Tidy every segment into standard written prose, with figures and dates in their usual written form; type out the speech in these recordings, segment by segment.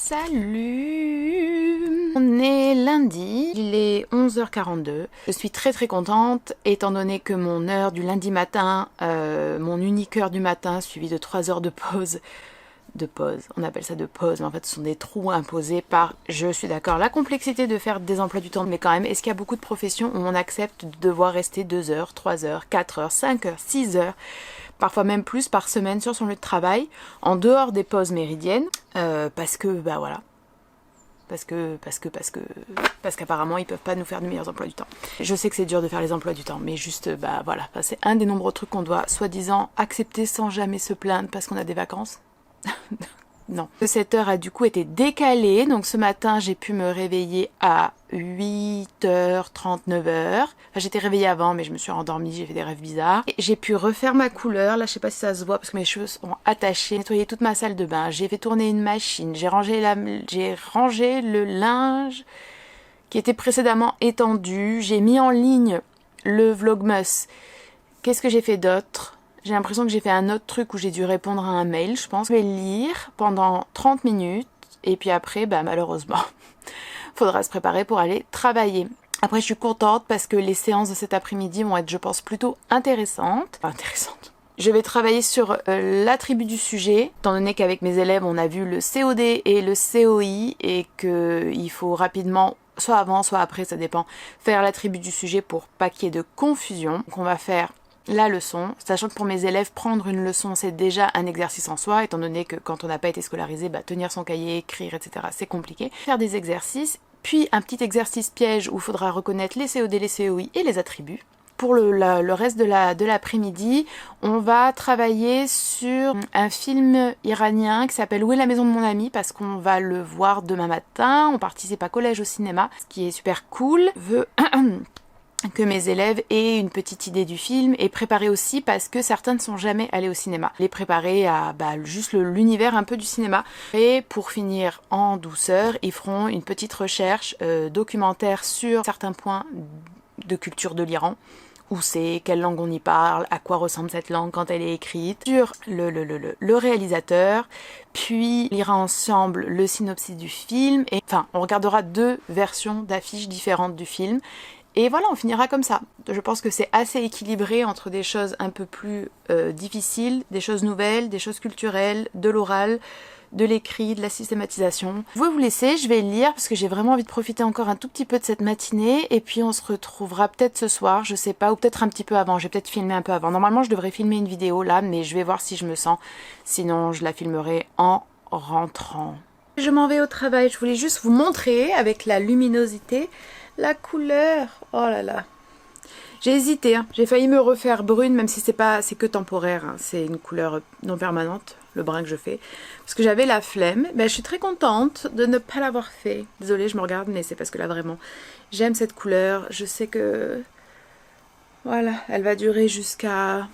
Salut! On est lundi, il est 11h42. Je suis très contente étant donné que mon heure du lundi matin, mon unique heure du matin suivie de 3 heures de pause, on appelle ça de pause, mais en fait ce sont des trous imposés par, je suis d'accord, la complexité de faire des emplois du temps, mais quand même, est-ce qu'il y a beaucoup de professions où on accepte de devoir rester 2 heures, 3 heures, 4 heures, 5 heures, 6 heures, parfois même plus par semaine sur son lieu de travail, en dehors des pauses méridiennes, parce que, bah voilà, parce qu'apparemment ils peuvent pas nous faire de meilleurs emplois du temps. Je sais que c'est dur de faire les emplois du temps, mais juste, bah voilà, c'est un des nombreux trucs qu'on doit soi-disant accepter sans jamais se plaindre parce qu'on a des vacances. Non. Cette heure a du coup été décalée, donc ce matin j'ai pu me réveiller à 8h30, 9h. Enfin, j'étais réveillée avant mais je me suis endormie, j'ai fait des rêves bizarres. J'ai pu refaire ma couleur, là je sais pas si ça se voit parce que mes cheveux sont attachés. J'ai nettoyé toute ma salle de bain, j'ai fait tourner une machine, j'ai rangé le linge qui était précédemment étendu, j'ai mis en ligne le Vlogmas. Qu'est-ce que j'ai fait d'autre ? J'ai l'impression que j'ai fait un autre truc où j'ai dû répondre à un mail, je pense. Je vais lire pendant 30 minutes et puis après, bah malheureusement, faudra se préparer pour aller travailler. Après, je suis contente parce que les séances de cet après-midi vont être, je pense, plutôt intéressantes. Je vais travailler sur l'attribut du sujet, étant donné qu'avec mes élèves, on a vu le COD et le COI et qu'il faut rapidement, soit avant, soit après, ça dépend, faire l'attribut du sujet pour pas qu'il y ait de confusion. Donc on va faire la leçon, sachant que pour mes élèves, prendre une leçon, c'est déjà un exercice en soi, étant donné que quand on n'a pas été scolarisé, bah, tenir son cahier, écrire, etc., c'est compliqué. Faire des exercices, puis un petit exercice piège où il faudra reconnaître les COD, les COI et les attributs. Pour le reste de l'après-midi, on va travailler sur un film iranien qui s'appelle Où est la maison de mon ami, parce qu'on va le voir demain matin. On participe à Collège au cinéma, ce qui est super cool. Que mes élèves aient une petite idée du film et préparer aussi parce que certains ne sont jamais allés au cinéma. Les préparer à juste l'univers un peu du cinéma. Et pour finir en douceur, ils feront une petite recherche documentaire sur certains points de culture de l'Iran. Où c'est, quelle langue on y parle, à quoi ressemble cette langue quand elle est écrite, sur le réalisateur, puis on lira ensemble le synopsis du film, et enfin on regardera 2 versions d'affiches différentes du film. Et voilà, on finira comme ça. Je pense que c'est assez équilibré entre des choses un peu plus difficiles, des choses nouvelles, des choses culturelles, de l'oral, de l'écrit, de la systématisation. Je vais vous laisser, je vais lire parce que j'ai vraiment envie de profiter encore un tout petit peu de cette matinée et puis on se retrouvera peut-être ce soir, je sais pas, ou peut-être un petit peu avant, je vais peut-être filmer un peu avant. Normalement je devrais filmer une vidéo là, mais je vais voir si je me sens, sinon je la filmerai en rentrant. Je m'en vais au travail, je voulais juste vous montrer avec la luminosité la couleur. Oh là là. J'ai hésité, hein. J'ai failli me refaire brune, même si c'est que temporaire, hein. C'est une couleur non permanente, le brun que je fais. Parce que j'avais la flemme. Je suis très contente de ne pas l'avoir fait. Désolée, je me regarde, mais c'est parce que là vraiment, j'aime cette couleur. Je sais que, voilà, elle va durer jusqu'à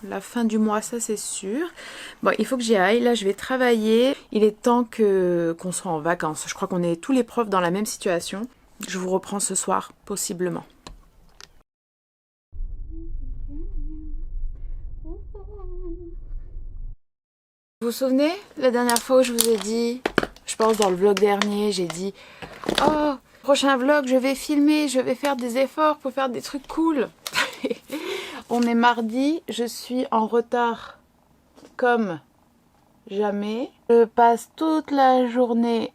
la fin du mois, ça c'est sûr. Bon, il faut que j'y aille. Là, je vais travailler. Il est temps qu'on soit en vacances. Je crois qu'on est tous les profs dans la même situation. Je vous reprends ce soir, possiblement. Vous vous souvenez, la dernière fois où je vous ai dit, je pense dans le vlog dernier, j'ai dit « Oh, prochain vlog, je vais filmer, je vais faire des efforts pour faire des trucs cool. » On est mardi, je suis en retard comme jamais. Je passe toute la journée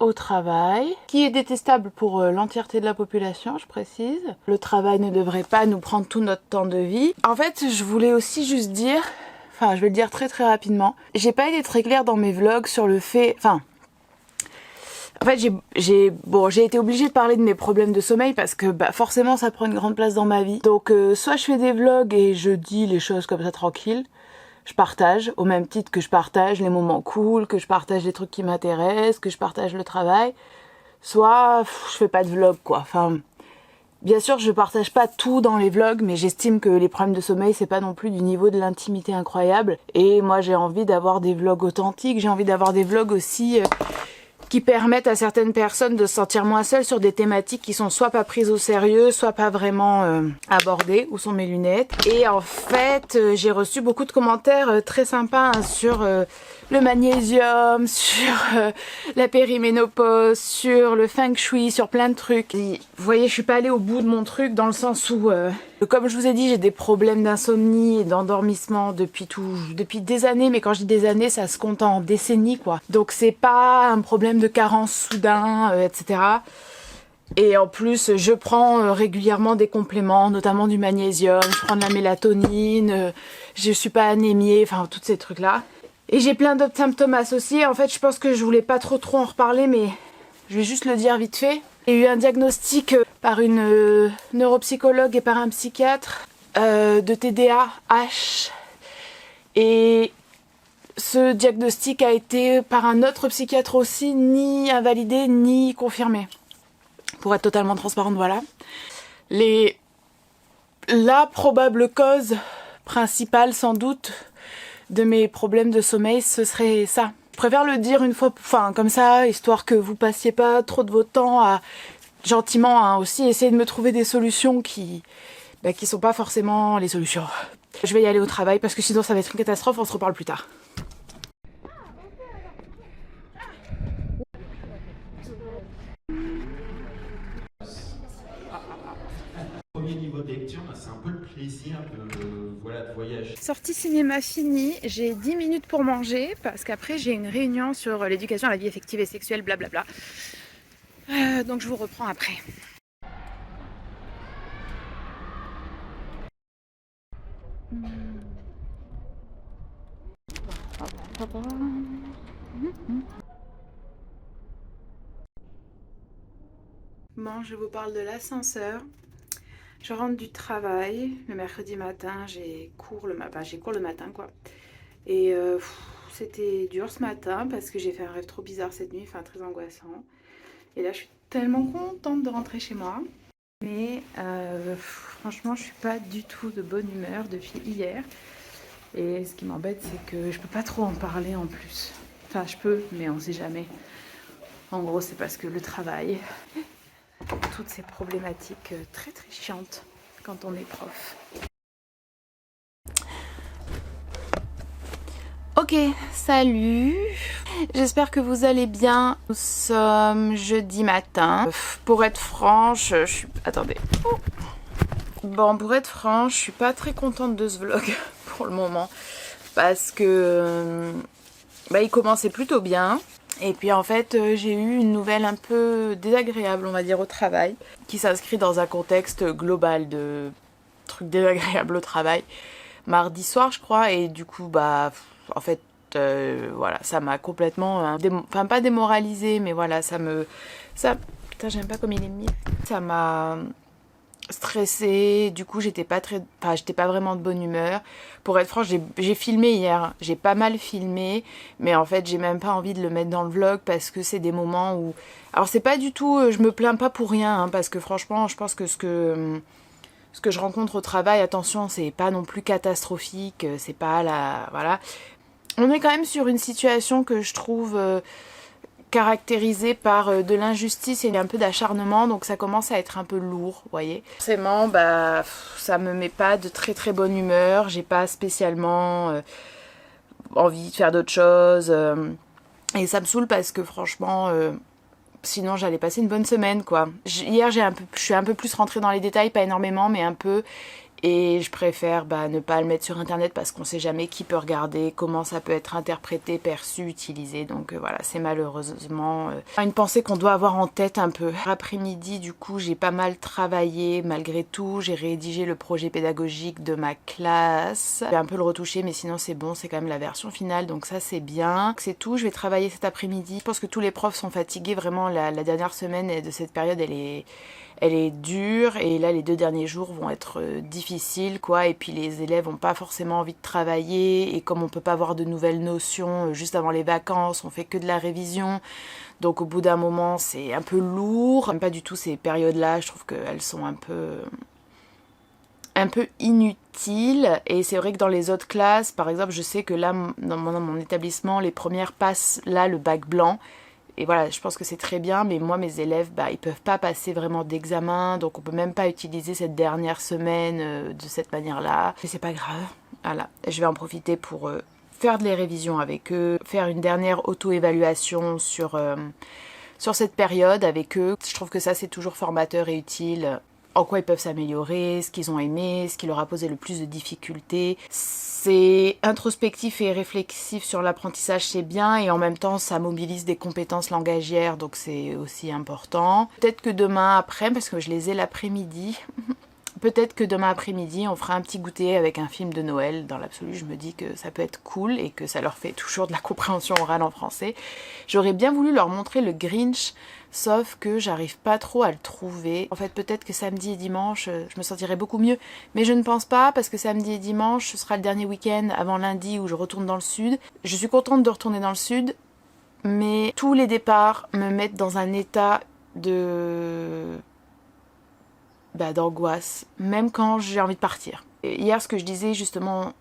au travail, qui est détestable pour l'entièreté de la population, je précise. Le travail ne devrait pas nous prendre tout notre temps de vie. En fait, je voulais aussi juste dire, enfin, je vais le dire très rapidement, j'ai pas été très claire dans mes vlogs sur le fait, en fait, j'ai été obligée de parler de mes problèmes de sommeil parce que forcément, ça prend une grande place dans ma vie. Donc, soit je fais des vlogs et je dis les choses comme ça tranquille, je partage, au même titre que je partage les moments cool, que je partage les trucs qui m'intéressent, que je partage le travail. Soit je fais pas de vlog quoi. Enfin, bien sûr je partage pas tout dans les vlogs, mais j'estime que les problèmes de sommeil c'est pas non plus du niveau de l'intimité incroyable. Et moi j'ai envie d'avoir des vlogs authentiques, j'ai envie d'avoir des vlogs aussi qui permettent à certaines personnes de se sentir moins seules sur des thématiques qui sont soit pas prises au sérieux, soit pas vraiment abordées. Où sont mes lunettes? Et en fait, j'ai reçu beaucoup de commentaires très sympas sur le magnésium, sur la périménopause, sur le feng shui, sur plein de trucs. Et vous voyez, je suis pas allée au bout de mon truc dans le sens où, comme je vous ai dit, j'ai des problèmes d'insomnie et d'endormissement depuis des années, mais quand je dis des années, ça se compte en décennies, quoi. Donc c'est pas un problème de carence soudain, etc. Et en plus, je prends régulièrement des compléments, notamment du magnésium, je prends de la mélatonine, je suis pas anémiée, enfin, tous ces trucs-là. Et j'ai plein d'autres symptômes associés. En fait, je pense que je voulais pas trop en reparler, mais je vais juste le dire vite fait. J'ai eu un diagnostic par une neuropsychologue et par un psychiatre de TDAH. Et ce diagnostic a été par un autre psychiatre aussi ni invalidé ni confirmé. Pour être totalement transparente, voilà. La probable cause principale, sans doute, de mes problèmes de sommeil, ce serait ça. Je préfère le dire une fois, enfin comme ça, histoire que vous passiez pas trop de votre temps à gentiment hein, aussi essayer de me trouver des solutions qui sont pas forcément les solutions. Je vais y aller au travail parce que sinon ça va être une catastrophe, on se reparle plus tard. Premier niveau de lecture, c'est un peu le plaisir de voyager. Sortie cinéma finie, j'ai 10 minutes pour manger parce qu'après j'ai une réunion sur l'éducation à la vie affective et sexuelle, blablabla. Donc je vous reprends après. Bon, je vous parle de l'ascenseur. Je rentre du travail, le mercredi matin, j'ai cours le matin quoi. Et c'était dur ce matin parce que j'ai fait un rêve trop bizarre cette nuit, enfin très angoissant. Et là je suis tellement contente de rentrer chez moi. Mais franchement je suis pas du tout de bonne humeur depuis hier. Et ce qui m'embête c'est que je peux pas trop en parler en plus. Enfin je peux mais on sait jamais. En gros c'est parce que le travail... toutes ces problématiques très très chiantes quand on est prof. Ok, salut. J'espère que vous allez bien. Nous sommes jeudi matin. Pour être franche, je suis... Attendez. Bon, pour être franche, je suis pas très contente de ce vlog pour le moment. Parce que... il commençait plutôt bien. Et puis en fait j'ai eu une nouvelle un peu désagréable on va dire au travail qui s'inscrit dans un contexte global de trucs désagréables au travail mardi soir je crois et du coup en fait voilà ça m'a complètement enfin pas démoralisée mais voilà putain j'aime pas comme il est mis, ça m'a stressée, du coup j'étais pas vraiment de bonne humeur. Pour être franche, j'ai filmé hier, j'ai pas mal filmé, mais en fait j'ai même pas envie de le mettre dans le vlog parce que c'est des moments où... Alors c'est pas du tout, je me plains pas pour rien, hein, parce que franchement je pense que ce que je rencontre au travail, attention, c'est pas non plus catastrophique, c'est pas la... Voilà. On est quand même sur une situation que je trouve... caractérisé par de l'injustice et un peu d'acharnement, donc ça commence à être un peu lourd, vous voyez. Forcément, ça me met pas de très très bonne humeur, j'ai pas spécialement envie de faire d'autres choses, et ça me saoule parce que franchement, sinon j'allais passer une bonne semaine, quoi. Hier, je suis un peu plus rentrée dans les détails, pas énormément, mais un peu... Et je préfère ne pas le mettre sur internet parce qu'on sait jamais qui peut regarder, comment ça peut être interprété, perçu, utilisé. Donc voilà, c'est malheureusement une pensée qu'on doit avoir en tête un peu. Après-midi, du coup, j'ai pas mal travaillé malgré tout. J'ai rédigé le projet pédagogique de ma classe. J'ai un peu le retouché, mais sinon c'est bon, c'est quand même la version finale. Donc ça, c'est bien. C'est tout, je vais travailler cet après-midi. Je pense que tous les profs sont fatigués. Vraiment, la dernière semaine de cette période, elle est dure et là les 2 derniers jours vont être difficiles quoi, et puis les élèves n'ont pas forcément envie de travailler et comme on peut pas avoir de nouvelles notions juste avant les vacances, on fait que de la révision, donc au bout d'un moment c'est un peu lourd. J'aime pas du tout ces périodes là, je trouve qu'elles sont un peu inutiles. Et c'est vrai que dans les autres classes, par exemple, je sais que là dans mon établissement, les premières passent là le bac blanc. Et voilà, je pense que c'est très bien, mais moi, mes élèves, ils peuvent pas passer vraiment d'examen, donc on peut même pas utiliser cette dernière semaine de cette manière-là. Mais c'est pas grave, voilà. Je vais en profiter pour faire des révisions avec eux, faire une dernière auto-évaluation sur cette période avec eux. Je trouve que ça c'est toujours formateur et utile. En quoi ils peuvent s'améliorer, ce qu'ils ont aimé, ce qui leur a posé le plus de difficultés. C'est introspectif et réflexif sur l'apprentissage, c'est bien, et en même temps ça mobilise des compétences langagières, donc c'est aussi important. Peut-être que demain après, parce que je les ai l'après-midi, peut-être que demain après-midi on fera un petit goûter avec un film de Noël. Dans l'absolu, je me dis que ça peut être cool et que ça leur fait toujours de la compréhension orale en français. J'aurais bien voulu leur montrer le Grinch, sauf que j'arrive pas trop à le trouver. En fait, peut-être que samedi et dimanche, je me sentirais beaucoup mieux. Mais je ne pense pas, parce que samedi et dimanche, ce sera le dernier week-end avant lundi où je retourne dans le sud. Je suis contente de retourner dans le sud, mais tous les départs me mettent dans un état d'angoisse, même quand j'ai envie de partir. Et hier, ce que je disais justement,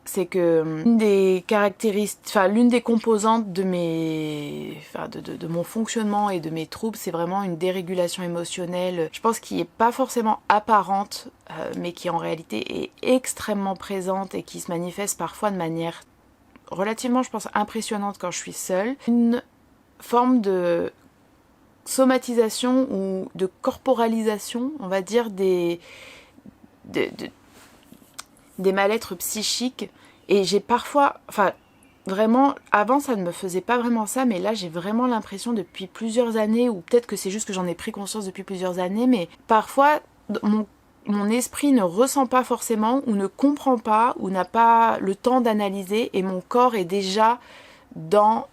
c'est que l'une des caractéristiques, enfin l'une des composantes de mon fonctionnement et de mes troubles, c'est vraiment une dérégulation émotionnelle, je pense, qui est pas forcément apparente, mais qui en réalité est extrêmement présente et qui se manifeste parfois de manière relativement, je pense, impressionnante quand je suis seule. Une forme de somatisation ou de corporalisation, on va dire, des mal-être psychiques. Et j'ai parfois, enfin vraiment, avant ça ne me faisait pas vraiment ça, mais là j'ai vraiment l'impression depuis plusieurs années, ou peut-être que c'est juste que j'en ai pris conscience depuis plusieurs années, mais parfois mon esprit ne ressent pas forcément, ou ne comprend pas, ou n'a pas le temps d'analyser, et mon corps est déjà dans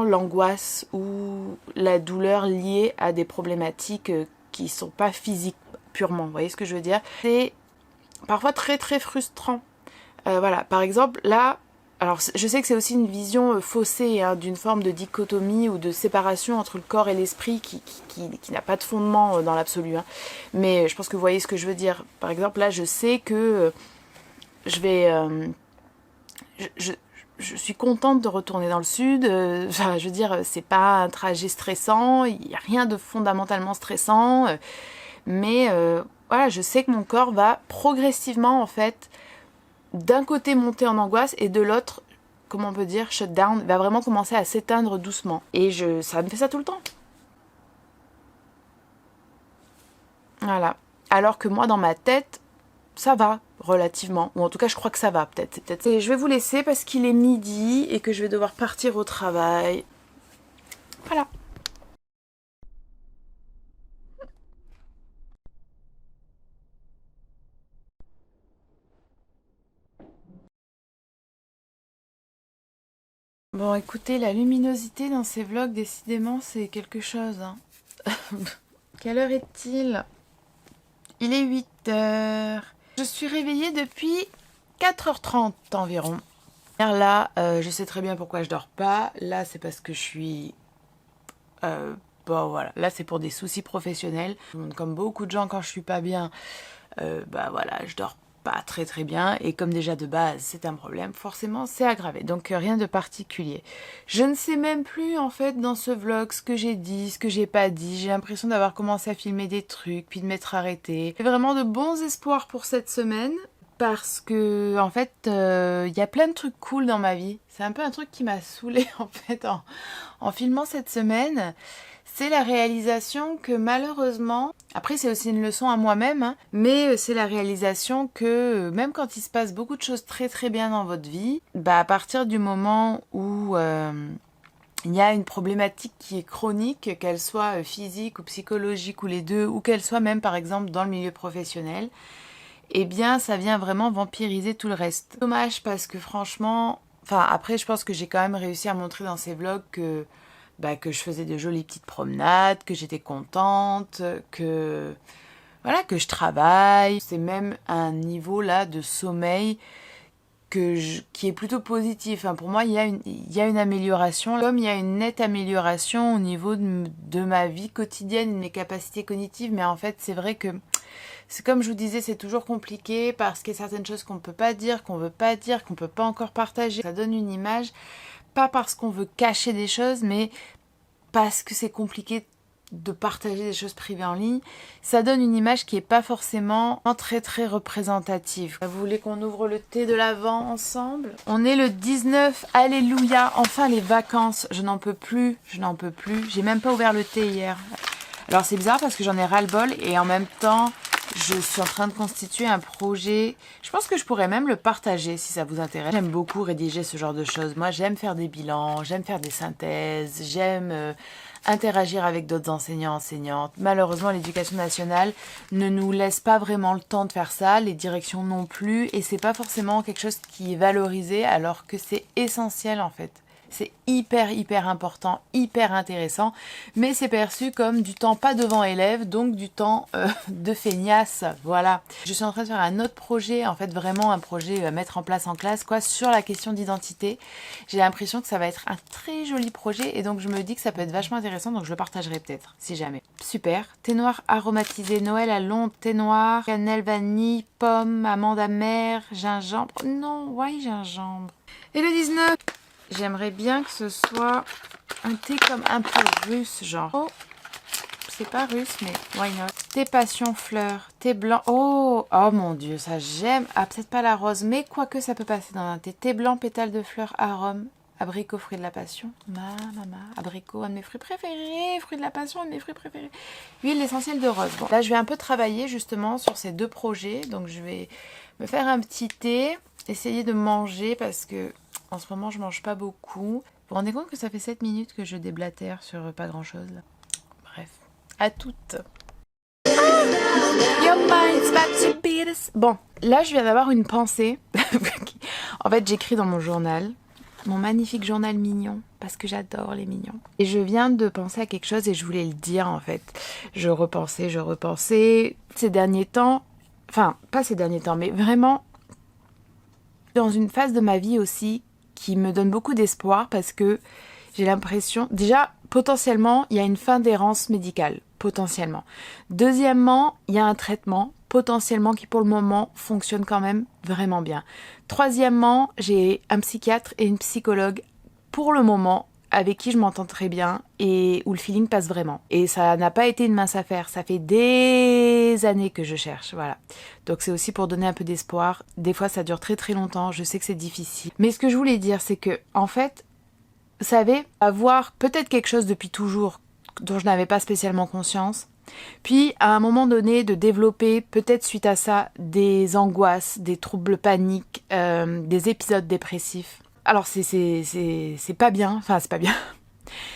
l'angoisse ou la douleur liée à des problématiques qui sont pas physiques purement. Vous voyez ce que je veux dire? C'est parfois très très frustrant. Voilà, par exemple, là, alors je sais que c'est aussi une vision faussée, hein, d'une forme de dichotomie ou de séparation entre le corps et l'esprit qui n'a pas de fondement dans l'absolu, hein. Mais je pense que vous voyez ce que je veux dire. Par exemple, là, je sais que je vais... je suis contente de retourner dans le sud. Enfin, je veux dire, c'est pas un trajet stressant, il n'y a rien de fondamentalement stressant, mais voilà, je sais que mon corps va progressivement, en fait, d'un côté monter en angoisse et de l'autre, comment on peut dire, shut down, va vraiment commencer à s'éteindre doucement. Et ça me fait ça tout le temps. Voilà. Alors que moi, dans ma tête, ça va relativement, ou en tout cas je crois que ça va peut-être. Et je vais vous laisser parce qu'il est midi et que je vais devoir partir au travail. Voilà. Bon, écoutez, la luminosité dans ces vlogs, décidément, c'est quelque chose, hein. Quelle heure est-il? Il est 8h. Je suis réveillée depuis 4h30 environ. Là, je sais très bien pourquoi je dors pas. Là, c'est parce que je suis... bon, voilà. Là, c'est pour des soucis professionnels. Comme beaucoup de gens, quand je suis pas bien, voilà, je dors pas très très bien. Et comme déjà de base, c'est un problème, forcément, c'est aggravé. Donc, rien de particulier. Je ne sais même plus, en fait, dans ce vlog, ce que j'ai dit, ce que j'ai pas dit. J'ai l'impression d'avoir commencé à filmer des trucs, puis de m'être arrêtée. J'ai vraiment de bons espoirs pour cette semaine. Parce que, en fait, y a plein de trucs cool dans ma vie. C'est un peu un truc qui m'a saoulée, en fait, en filmant cette semaine. C'est la réalisation que, malheureusement... Après, c'est aussi une leçon à moi-même, hein, mais c'est la réalisation que, même quand il se passe beaucoup de choses très très bien dans votre vie, à partir du moment où... il y a une problématique qui est chronique, qu'elle soit physique ou psychologique ou les deux, ou qu'elle soit même, par exemple, dans le milieu professionnel, eh bien, ça vient vraiment vampiriser tout le reste. Dommage parce que franchement... Enfin, après, je pense que j'ai quand même réussi à montrer dans ces vlogs que je faisais de jolies petites promenades, que j'étais contente, que... Voilà, que je travaille. C'est même un niveau, là, de sommeil qui est plutôt positif. Enfin, pour moi, il y a une amélioration. Comme il y a une nette amélioration au niveau de ma vie quotidienne, de mes capacités cognitives. Mais en fait, c'est vrai que... C'est comme je vous disais, c'est toujours compliqué parce qu'il y a certaines choses qu'on ne peut pas dire, qu'on ne veut pas dire, qu'on ne peut pas encore partager. Ça donne une image, pas parce qu'on veut cacher des choses, mais parce que c'est compliqué de partager des choses privées en ligne, ça donne une image qui est pas forcément très très représentative. Vous voulez qu'on ouvre le thé de l'Avent ensemble? On est le 19, alléluia, enfin les vacances, je n'en peux plus, j'ai même pas ouvert le thé hier. Alors c'est bizarre parce que j'en ai ras-le-bol et en même temps, je suis en train de constituer un projet. Je pense que je pourrais même le partager si ça vous intéresse. J'aime beaucoup rédiger ce genre de choses. Moi, j'aime faire des bilans, j'aime faire des synthèses, j'aime interagir avec d'autres enseignants, enseignantes. Malheureusement, l'éducation nationale ne nous laisse pas vraiment le temps de faire ça, les directions non plus, et c'est pas forcément quelque chose qui est valorisé alors que c'est essentiel en fait. C'est hyper important, hyper intéressant, mais c'est perçu comme du temps pas devant élève, donc du temps de feignasse, voilà. Je suis en train de faire un autre projet, en fait vraiment un projet à mettre en place en classe, quoi, sur la question d'identité. J'ai l'impression que ça va être un très joli projet, et donc je me dis que ça peut être vachement intéressant, donc je le partagerai peut-être, si jamais. Super, thé noir aromatisé, Noël à Londres, thé noir, cannelle, vanille, pomme, amande amère, gingembre, non, ouais, gingembre. Et le 19, j'aimerais bien que ce soit un thé comme un peu russe, genre. Oh, c'est pas russe, mais why not? Thé passion fleur, thé blanc. Oh, oh mon dieu, ça j'aime. Ah, peut-être pas la rose, mais quoique ça peut passer dans un thé. Thé blanc, pétale de fleur, arôme, abricot, fruit de la passion. Abricot, un de mes fruits préférés. Fruit de la passion, un de mes fruits préférés. Huile essentielle de rose. Bon, là je vais un peu travailler justement sur ces deux projets. Donc je vais me faire un petit thé, essayer de manger parce que en ce moment, je mange pas beaucoup. Vous vous rendez compte que ça fait 7 minutes que je déblatère sur pas grand chose là. Bref, à toutes. Bon, là je viens d'avoir une pensée. En fait, j'écris dans mon journal, mon magnifique journal mignon, parce que j'adore les mignons. Et je viens de penser à quelque chose et je voulais le dire en fait. Je repensais. Ces derniers temps, enfin, pas ces derniers temps, mais vraiment dans une phase de ma vie aussi qui me donne beaucoup d'espoir parce que j'ai l'impression, déjà, potentiellement, il y a une fin d'errance médicale, potentiellement. Deuxièmement, il y a un traitement, potentiellement, qui pour le moment fonctionne quand même vraiment bien. Troisièmement, j'ai un psychiatre et une psychologue, pour le moment, avec qui je m'entends très bien et où le feeling passe vraiment. Et ça n'a pas été une mince affaire, ça fait des années que je cherche, voilà. Donc c'est aussi pour donner un peu d'espoir. Des fois ça dure très très longtemps, je sais que c'est difficile. Mais ce que je voulais dire, c'est que, en fait, vous savez, avoir peut-être quelque chose depuis toujours dont je n'avais pas spécialement conscience, puis à un moment donné de développer, peut-être suite à ça, des angoisses, des troubles paniques, des épisodes dépressifs. Alors c'est pas bien, enfin c'est pas bien,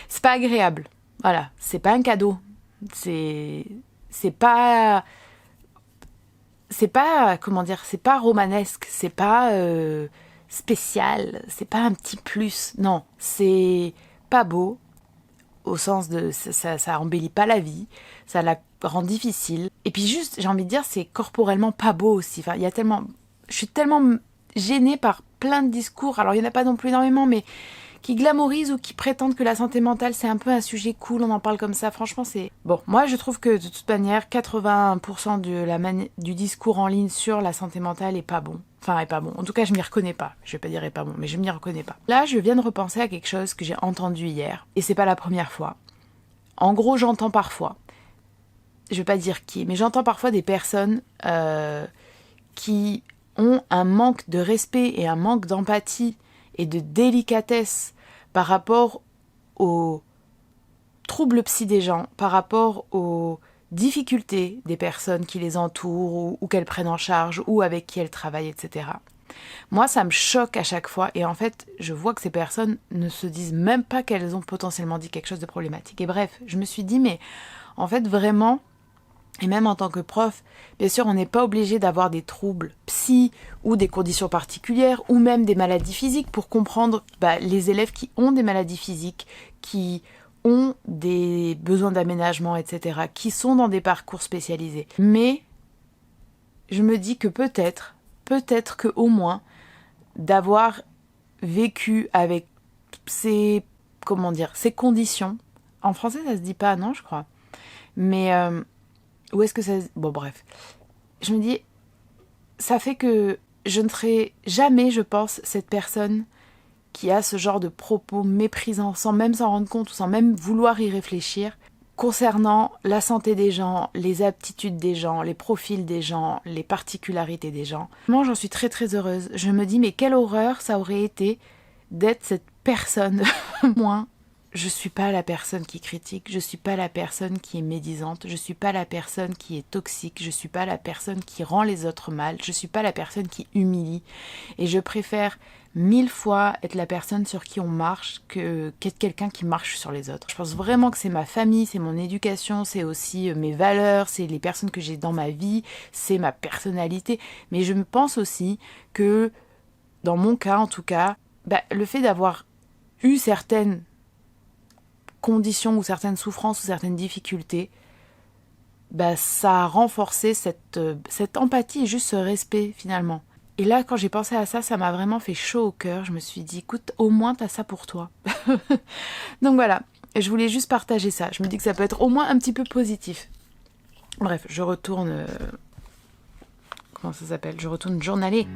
c'est pas agréable, voilà, c'est pas un cadeau, c'est pas, comment dire, c'est pas romanesque, c'est pas spécial, c'est pas un petit plus, non, c'est pas beau, au sens de ça embellit pas la vie, ça la rend difficile, et puis juste, j'ai envie de dire, c'est corporellement pas beau aussi, enfin il y a tellement, je suis tellement gênée par plein de discours, alors il n'y en a pas non plus énormément, mais qui glamourisent ou qui prétendent que la santé mentale c'est un peu un sujet cool, on en parle comme ça, franchement c'est... Bon, moi je trouve que de toute manière, 80% du discours en ligne sur la santé mentale est pas bon. Enfin, est pas bon. En tout cas, je m'y reconnais pas. Je vais pas dire est pas bon, mais je m'y reconnais pas. Là, je viens de repenser à quelque chose que j'ai entendu hier, et c'est pas la première fois. En gros, j'entends parfois, je vais pas dire qui, mais j'entends parfois des personnes qui ont un manque de respect et un manque d'empathie et de délicatesse par rapport aux troubles psy des gens, par rapport aux difficultés des personnes qui les entourent ou qu'elles prennent en charge ou avec qui elles travaillent, etc. Moi, ça me choque à chaque fois et en fait, je vois que ces personnes ne se disent même pas qu'elles ont potentiellement dit quelque chose de problématique. Et bref, je me suis dit, mais en fait, vraiment... Et même en tant que prof, bien sûr, on n'est pas obligé d'avoir des troubles psy ou des conditions particulières ou même des maladies physiques pour comprendre les élèves qui ont des maladies physiques, qui ont des besoins d'aménagement, etc., qui sont dans des parcours spécialisés. Mais je me dis que peut-être que au moins d'avoir vécu avec ces conditions. En français, ça se dit pas, non, je crois. Mais où est-ce que ça... Bon, bref. Je me dis, ça fait que je ne serai jamais, je pense, cette personne qui a ce genre de propos méprisants, sans même s'en rendre compte, ou sans même vouloir y réfléchir, concernant la santé des gens, les aptitudes des gens, les profils des gens, les particularités des gens. Moi, j'en suis très très heureuse. Je me dis, mais quelle horreur ça aurait été d'être cette personne. Moi, je suis pas la personne qui critique, je suis pas la personne qui est médisante, je suis pas la personne qui est toxique, je suis pas la personne qui rend les autres mal, je suis pas la personne qui humilie. Et je préfère 1000 fois être la personne sur qui on marche qu'être quelqu'un qui marche sur les autres. Je pense vraiment que c'est ma famille, c'est mon éducation, c'est aussi mes valeurs, c'est les personnes que j'ai dans ma vie, c'est ma personnalité. Mais je me pense aussi que, dans mon cas en tout cas, le fait d'avoir eu certaines conditions ou certaines souffrances ou certaines difficultés, ça a renforcé cette empathie et juste ce respect finalement. Et là, quand j'ai pensé à ça, ça m'a vraiment fait chaud au cœur. Je me suis dit, écoute, au moins t'as ça pour toi. Donc voilà, je voulais juste partager ça. Je me dis que ça peut être au moins un petit peu positif. Bref, je retourne... comment ça s'appelle ? Je retourne journaler.